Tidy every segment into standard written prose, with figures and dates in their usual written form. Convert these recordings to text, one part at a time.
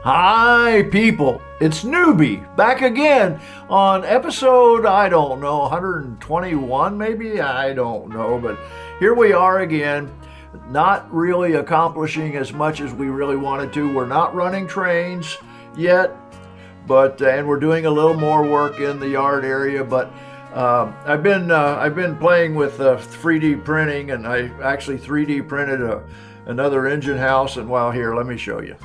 Hi, people. It's Newbie back again on episode, I don't know, 121 maybe? I don't know. But here we are again, not really accomplishing as much as we really wanted to. We're not running trains yet, and we're doing a little more work in the yard area. But I've been playing with 3D printing, and I actually 3D printed another engine house. And well, here, let me show you.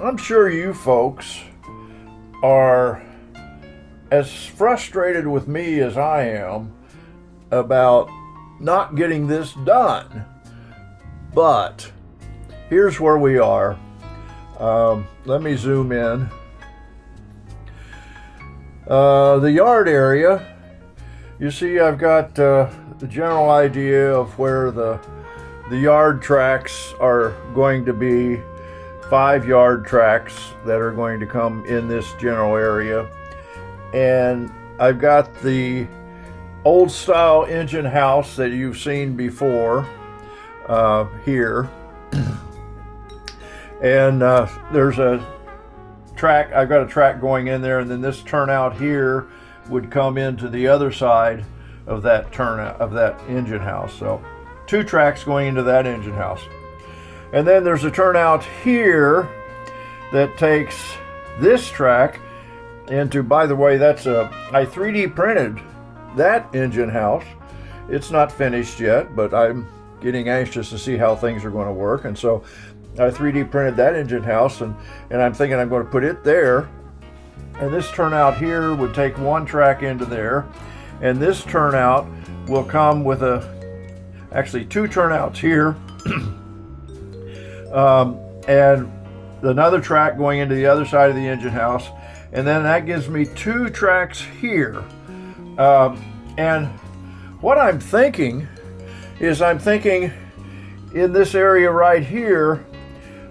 I'm sure you folks are as frustrated with me as I am about not getting this done. But here's where we are. Let me zoom in. The yard area, you see I've got the general idea of where the yard tracks are going to be. 5 yard tracks that are going to come in this general area, and I've got the old style engine house that you've seen before here, and there's a track. I've got a track going in there, and then this turnout here would come into the other side of that turnout of that engine house. So 2 tracks going into that engine house. And then there's a turnout here that takes this track into, by the way, I 3D printed that engine house. It's not finished yet, but I'm getting anxious to see how things are going to work. And so I 3D printed that engine house, and I'm thinking I'm going to put it there. And this turnout here would take 1 track into there. And this turnout will come with actually 2 turnouts here. And another track going into the other side of the engine house, and then that gives me 2 tracks here. And what I'm thinking is, in this area right here,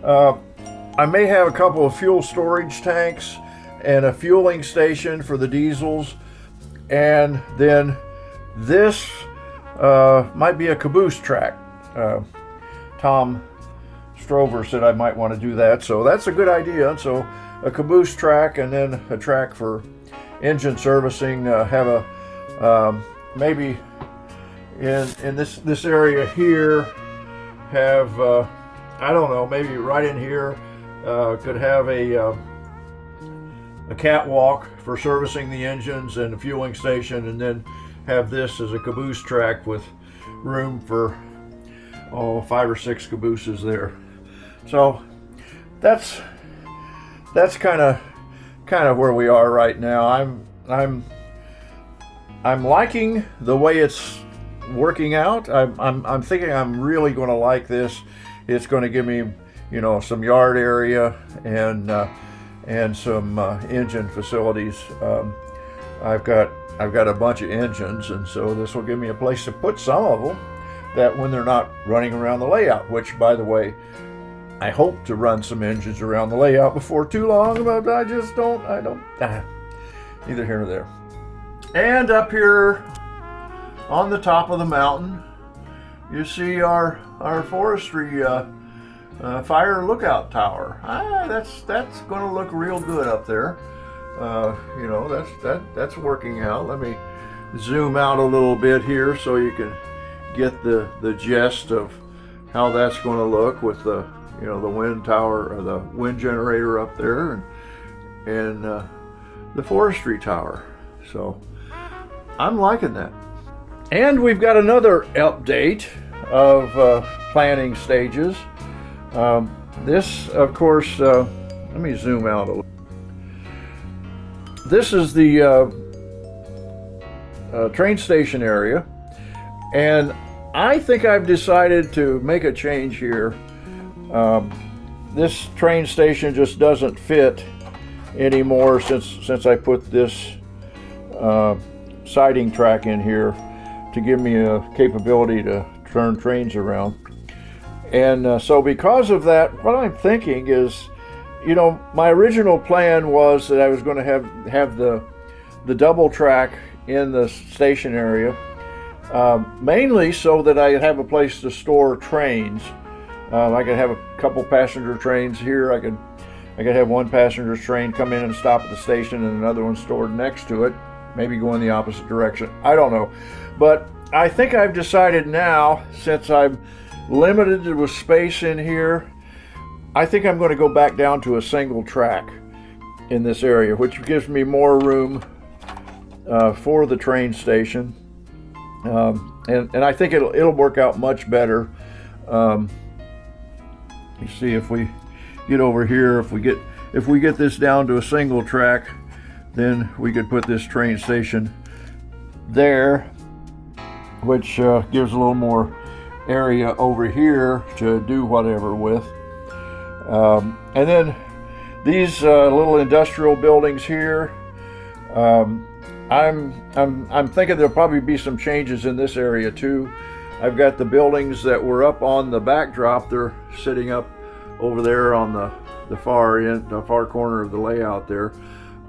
I may have a couple of fuel storage tanks and a fueling station for the diesels, and then this might be a caboose track. Tom Strover said I might want to do that, so that's a good idea. So a caboose track, and then a track for engine servicing. Have a maybe in this area here, have I don't know, maybe right in here could have a catwalk for servicing the engines and a fueling station, and then have this as a caboose track with room for 5 or 6 cabooses there. So that's kind of where we are right now. I'm liking the way it's working out. I'm thinking I'm really going to like this. It's going to give me, some yard area and some engine facilities. I've got a bunch of engines, and so this will give me a place to put some of them, that when they're not running around the layout, which, by the way, I hope to run some engines around the layout before too long, but I don't, neither here nor there. And up here on the top of the mountain, you see our forestry fire lookout tower. That's going to look real good up there. That's working out. Let me zoom out a little bit here so you can get the gist of how that's going to look with the wind tower, or the wind generator up there, and the forestry tower. So I'm liking that. And we've got another update of planning stages. This, of course, let me zoom out a little. This is the train station area, and I think I've decided to make a change here. This train station just doesn't fit anymore since I put this siding track in here to give me a capability to turn trains around. And so because of that, what I'm thinking is, my original plan was that I was going to have the double track in the station area, mainly so that I have a place to store trains I could have a couple passenger trains here. I could have one passenger train come in and stop at the station and another one stored next to it, maybe go in the opposite direction. I don't know. But I think I've decided now, since I'm limited with space in here, I think I'm going to go back down to a single track in this area, which gives me more room for the train station. And I think it'll work out much better. You see, if we get over here, if we get this down to a single track, then we could put this train station there, which gives a little more area over here to do whatever with. And then these little industrial buildings here, I'm thinking there'll probably be some changes in this area too. I've got the buildings that were up on the backdrop. They're sitting up over there on the far end, the far corner of the layout there.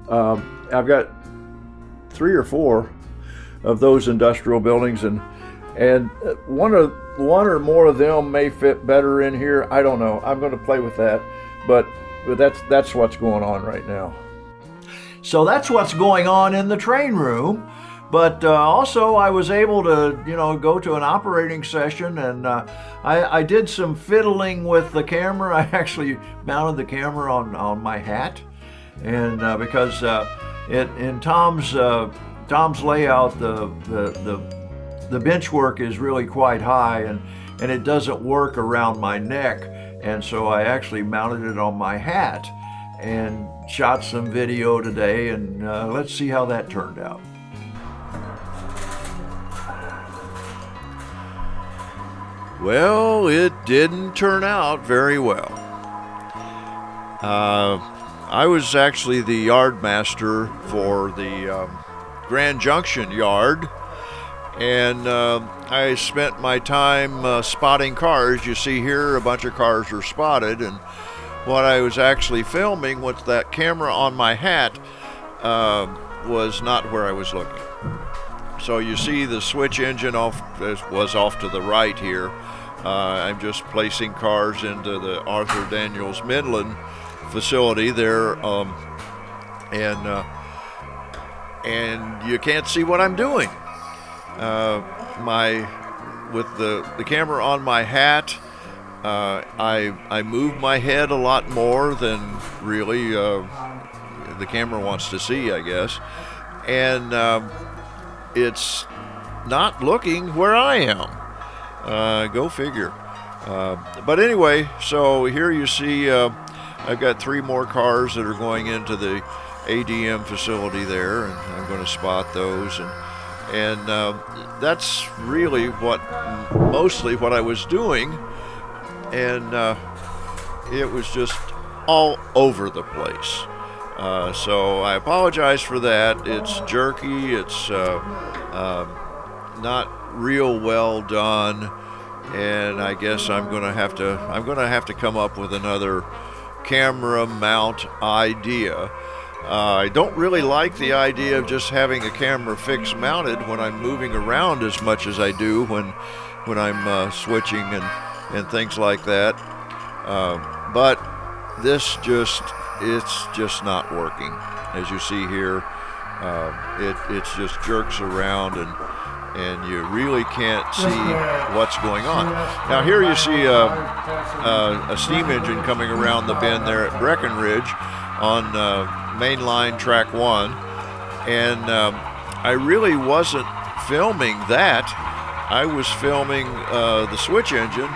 I've got 3 or 4 of those industrial buildings, and one or more of them may fit better in here. I don't know. I'm going to play with that, but that's what's going on right now. So that's what's going on in the train room. But also I was able to, go to an operating session, and I did some fiddling with the camera. I actually mounted the camera on my hat, and because in Tom's layout, the bench work is really quite high, and it doesn't work around my neck, and so I actually mounted it on my hat and shot some video today, and let's see how that turned out. Well, it didn't turn out very well. I was actually the yard master for the Grand Junction yard, and I spent my time spotting cars. You see here a bunch of cars are spotted, and what I was actually filming with that camera on my hat was not where I was looking. So you see the switch engine was off to the right here. I'm just placing cars into the Arthur Daniels Midland facility there, and you can't see what I'm doing. With the camera on my hat, I move my head a lot more than really the camera wants to see, I guess, and it's not looking where I am. Go figure. But anyway, so here you see I've got 3 more cars that are going into the ADM facility there, and I'm going to spot those, and that's really mostly what I was doing, and it was just all over the place. So I apologize for that. It's jerky. It's not real well done, and I guess I'm gonna have to come up with another camera mount idea. I don't really like the idea of just having a camera fixed mounted when I'm moving around as much as I do when I'm switching and things like that. But it's just not working. As you see here, it just jerks around, and you really can't see what's going on. Now here you see a steam engine coming around the bend there at Breckenridge on main line track 1, and I really wasn't filming that. I was filming the switch engine,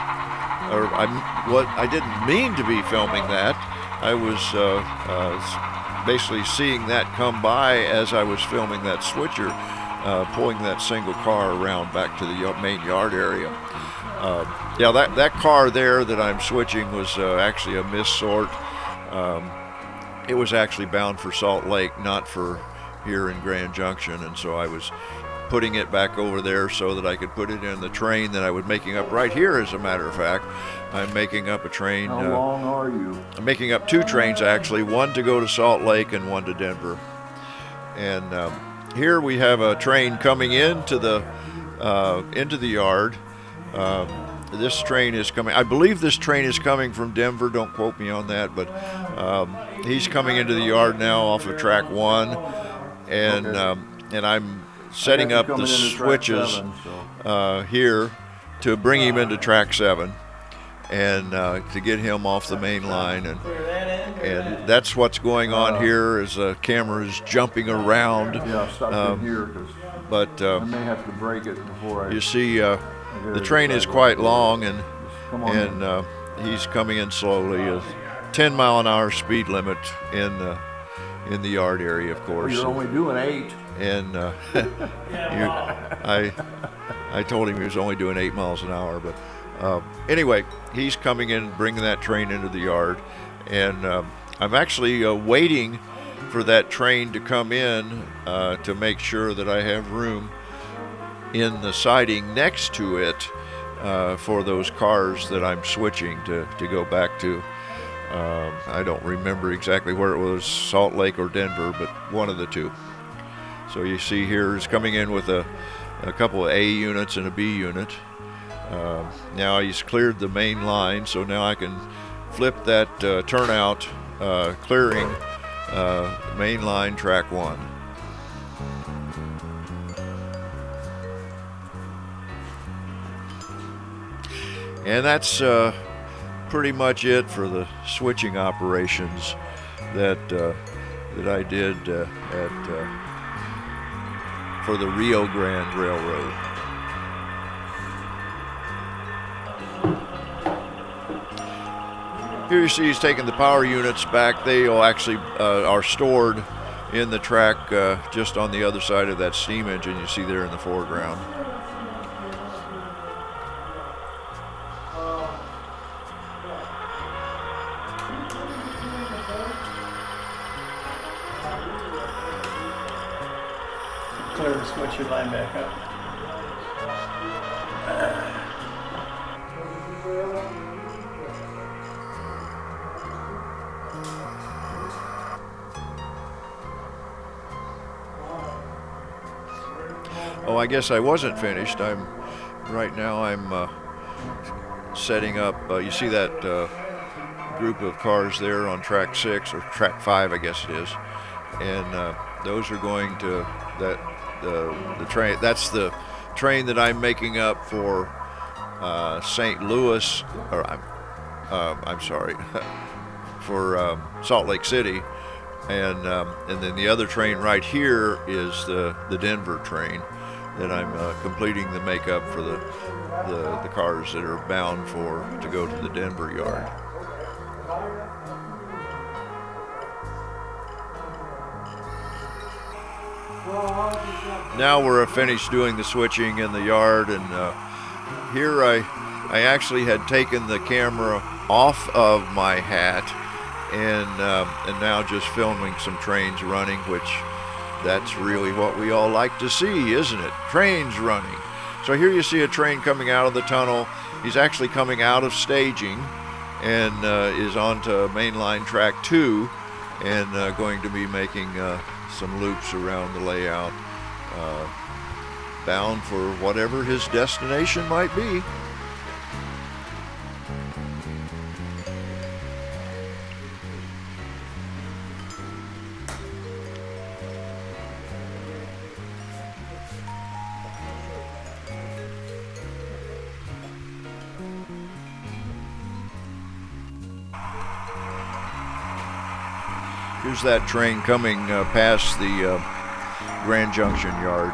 or I didn't mean to be filming that. I was basically seeing that come by as I was filming that switcher, pulling that single car around back to the main yard area. Yeah, that car there that I'm switching was actually a missort. It was actually bound for Salt Lake, not for here in Grand Junction, and so I was putting it back over there so that I could put it in the train that I was making up right here. As a matter of fact, I'm making up a train. How long are you? I'm making up 2 trains actually, one to go to Salt Lake and one to Denver. And here we have a train coming into the yard. this train is coming. I believe this train is coming from Denver. Don't quote me on that, but he's coming into the yard now off of track 1, and and I'm setting up the switches here to bring him into track 7 and to get him off the main line, and that's what's going on here. As the camera is jumping around. Yeah, stop in here because but I may have to break it before I. You see, the train is quite long, and he's coming in slowly. A 10-mile-an-hour speed limit in the yard area, of course. You're only doing 8. And I told him he was only doing 8 miles an hour, but anyway, he's coming in, bringing that train into the yard, and I'm actually waiting for that train to come in to make sure that I have room in the siding next to it for those cars that I'm switching to go back to. I don't remember exactly where it was, Salt Lake or Denver, but one of the two. So you see here is coming in with a couple of A units and a B unit. Now he's cleared the main line, so now I can flip that turnout, clearing main line track 1. And that's pretty much it for the switching operations that I did for the Rio Grande Railroad. Here you see he's taking the power units back. They will actually are stored in the track just on the other side of that steam engine you see there in the foreground. Clear the switch your line back up. Oh, I guess I wasn't finished. Right now I'm setting up. You see that group of cars there on track 6 or track 5, I guess it is, and those are going to the train. That's the train that I'm making up for St. Louis, or I'm sorry, for Salt Lake City, and then the other train right here is the Denver train that I'm completing the makeup for the cars that are bound to go to the Denver yard. Now we're finished doing the switching in the yard, and here I actually had taken the camera off of my hat and now just filming some trains running, which that's really what we all like to see, isn't it? Trains running. So here you see a train coming out of the tunnel. He's actually coming out of staging and is onto mainline track 2 and going to be making some loops around the layout, bound for whatever his destination might be. Here's that train coming past the Grand Junction yard.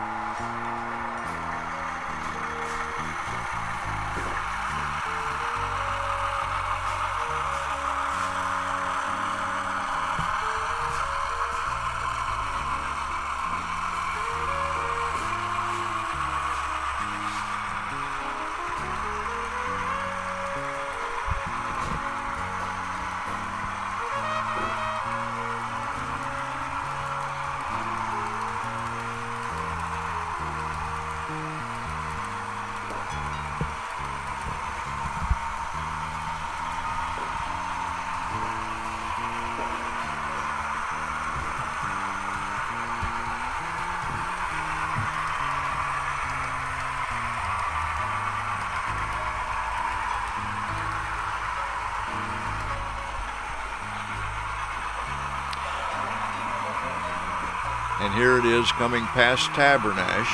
And here it is coming past Tabernash,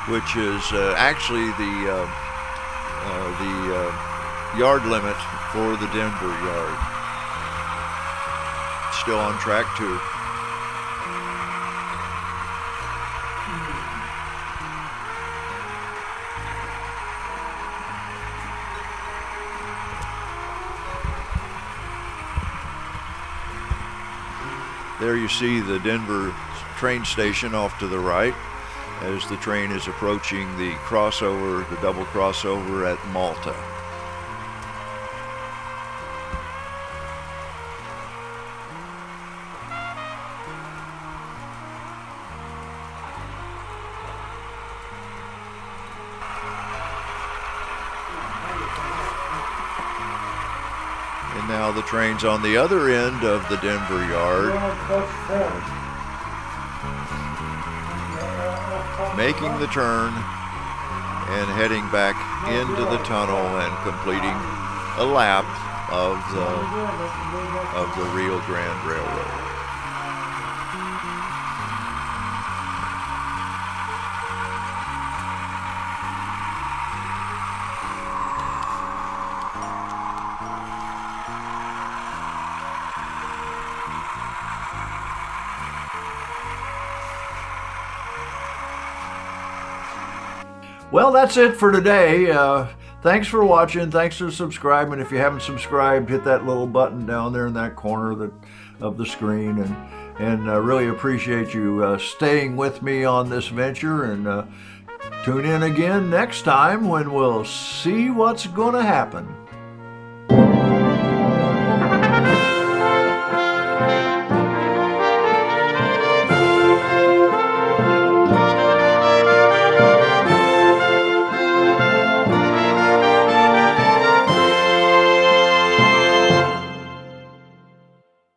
which is actually the yard limit for the Denver yard. Still on track 2. There you see the Denver train station off to the right as the train is approaching the crossover, the double crossover at Malta. And now the train's on the other end of the Denver yard, making the turn and heading back into the tunnel and completing a lap of the Rio Grande Railroad. Well, that's it for today. Thanks for watching. Thanks for subscribing. If you haven't subscribed, hit that little button down there in that corner of the screen. And really appreciate you staying with me on this venture. And tune in again next time when we'll see what's going to happen.